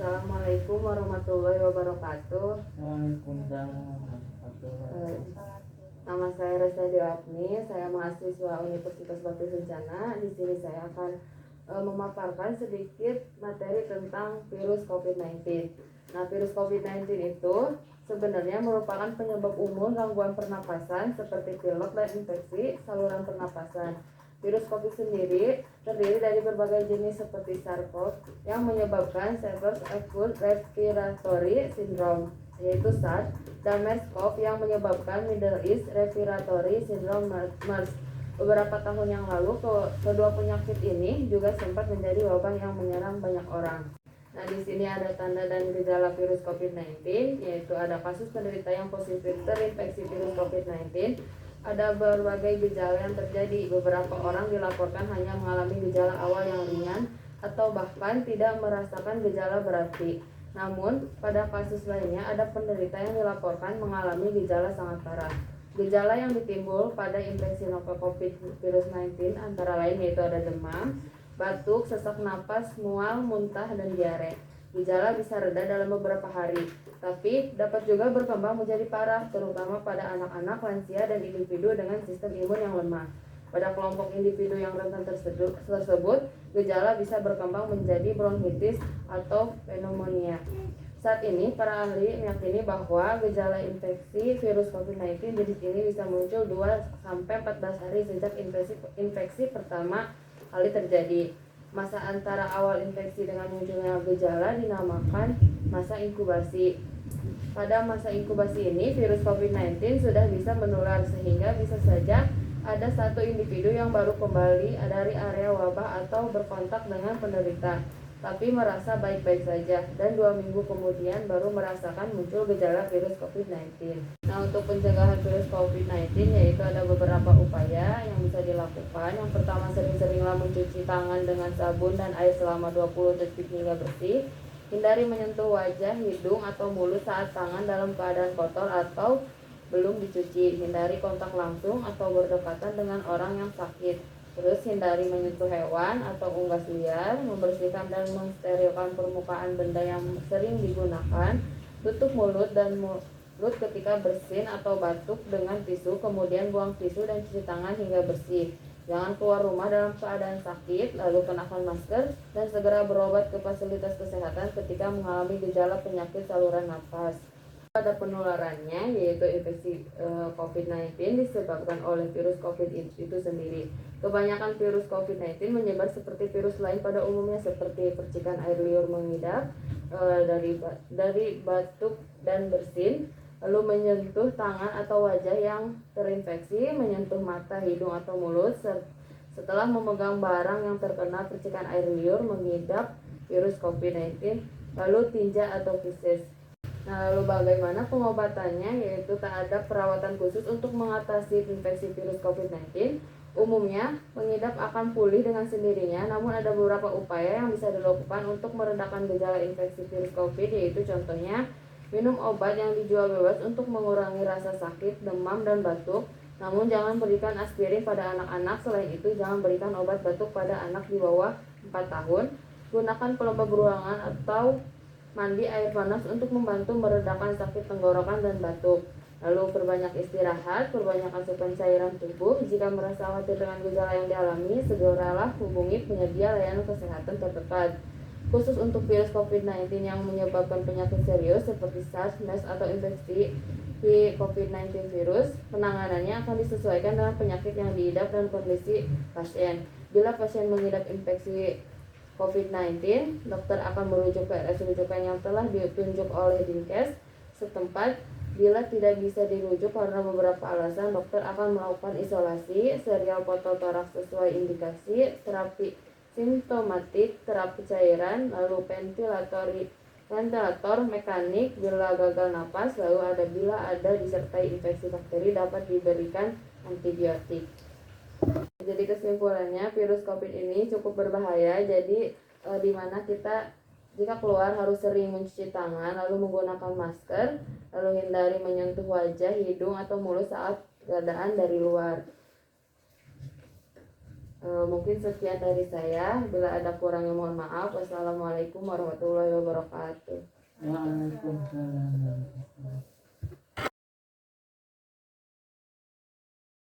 Assalamualaikum warahmatullahi wabarakatuh. Waalaikumsalam warahmatullahi wabarakatuh. Nama saya Reza Dewi, saya mahasiswa Universitas Batu Kencana. Di sini saya akan memaparkan sedikit materi tentang virus COVID-19. Nah, virus COVID-19 itu sebenarnya merupakan penyebab umum gangguan pernapasan seperti pilek dan infeksi saluran pernapasan. Virus COVID sendiri terdiri dari berbagai jenis seperti SARS-CoV yang menyebabkan Severe Acute Respiratory Syndrome, yaitu SARS, dan MERS-CoV yang menyebabkan Middle East Respiratory Syndrome (MERS). Beberapa tahun yang lalu, kedua penyakit ini juga sempat menjadi wabah yang menyerang banyak orang. Nah, di sini ada tanda dan gejala virus COVID-19, yaitu ada kasus penderita yang positif terinfeksi virus COVID-19. Ada berbagai gejala yang terjadi. Beberapa orang dilaporkan hanya mengalami gejala awal yang ringan atau bahkan tidak merasakan gejala berarti. Namun, pada kasus lainnya ada penderita yang dilaporkan mengalami gejala sangat parah. Gejala yang ditimbul pada infeksi novel COVID virus 19 antara lain yaitu ada demam, batuk, sesak napas, mual, muntah, dan diare. Gejala bisa reda dalam beberapa hari, tapi dapat juga berkembang menjadi parah, terutama pada anak-anak, lansia, dan individu dengan sistem imun yang lemah. Pada kelompok individu yang rentan tersebut, gejala bisa berkembang menjadi bronkitis atau pneumonia. Saat ini, para ahli meyakini bahwa gejala infeksi virus COVID-19 jenis ini bisa muncul 2-14 hari sejak infeksi pertama kali terjadi. Masa antara awal infeksi dengan munculnya gejala dinamakan masa inkubasi. Pada masa inkubasi ini, virus COVID-19 sudah bisa menular sehingga bisa saja ada satu individu yang baru kembali dari area wabah atau berkontak dengan penderita, tapi merasa baik-baik saja, dan 2 minggu kemudian baru merasakan muncul gejala virus COVID-19. Nah, untuk pencegahan virus COVID-19 yaitu ada beberapa upaya yang bisa dilakukan. Yang pertama, sering-seringlah mencuci tangan dengan sabun dan air selama 20 detik hingga bersih. Hindari menyentuh wajah, hidung, atau mulut saat tangan dalam keadaan kotor atau belum dicuci. Hindari kontak langsung atau berdekatan dengan orang yang sakit. Terus hindari menyentuh hewan atau unggas liar, membersihkan dan mensterilkan permukaan benda yang sering digunakan, tutup mulut dan mulut ketika bersin atau batuk dengan tisu, kemudian buang tisu dan cuci tangan hingga bersih. Jangan keluar rumah dalam keadaan sakit, lalu kenakan masker dan segera berobat ke fasilitas kesehatan ketika mengalami gejala penyakit saluran napas. Pada penularannya yaitu infeksi COVID-19 disebabkan oleh virus COVID itu sendiri. Kebanyakan virus COVID-19 menyebar seperti virus lain pada umumnya seperti percikan air liur mengidap dari batuk dan bersin, lalu menyentuh tangan atau wajah yang terinfeksi, menyentuh mata, hidung atau mulut setelah memegang barang yang terkena percikan air liur mengidap virus COVID-19, lalu tinja atau feses. Nah, lalu bagaimana pengobatannya? Yaitu tak ada perawatan khusus untuk mengatasi infeksi virus COVID-19. Umumnya, pengidap akan pulih dengan sendirinya, namun ada beberapa upaya yang bisa dilakukan untuk meredakan gejala infeksi virus COVID, yaitu contohnya minum obat yang dijual bebas untuk mengurangi rasa sakit, demam, dan batuk. Namun jangan berikan aspirin pada anak-anak. Selain itu, jangan berikan obat batuk pada anak di bawah 4 tahun. Gunakan pelembab ruangan atau mandi air panas untuk membantu meredakan sakit tenggorokan dan batuk. Lalu perbanyak istirahat, perbanyak asupan cairan tubuh. Jika merasa khawatir dengan gejala yang dialami, segeralah hubungi penyedia layanan kesehatan terdekat. Khusus untuk virus COVID-19 yang menyebabkan penyakit serius seperti SARS, MERS, atau infeksi COVID-19 virus, penanganannya akan disesuaikan dengan penyakit yang diidap dan kondisi pasien. Bila pasien mengidap infeksi COVID-19, dokter akan merujuk ke RS rujukan yang telah ditunjuk oleh Dinkes setempat. Bila tidak bisa dirujuk karena beberapa alasan, dokter akan melakukan isolasi, serial fototoraks sesuai indikasi, terapi simptomatik, terapi cairan, lalu ventilator mekanik bila gagal napas, lalu bila ada disertai infeksi bakteri dapat diberikan antibiotik. Jadi kesimpulannya, virus COVID ini cukup berbahaya. Jadi di mana kita jika keluar harus sering mencuci tangan, lalu menggunakan masker, lalu hindari menyentuh wajah, hidung, atau mulut saat keadaan dari luar. Mungkin sekian dari saya. Bila ada kurangnya mohon maaf. Wassalamualaikum warahmatullahi wabarakatuh. Waalaikumsalam.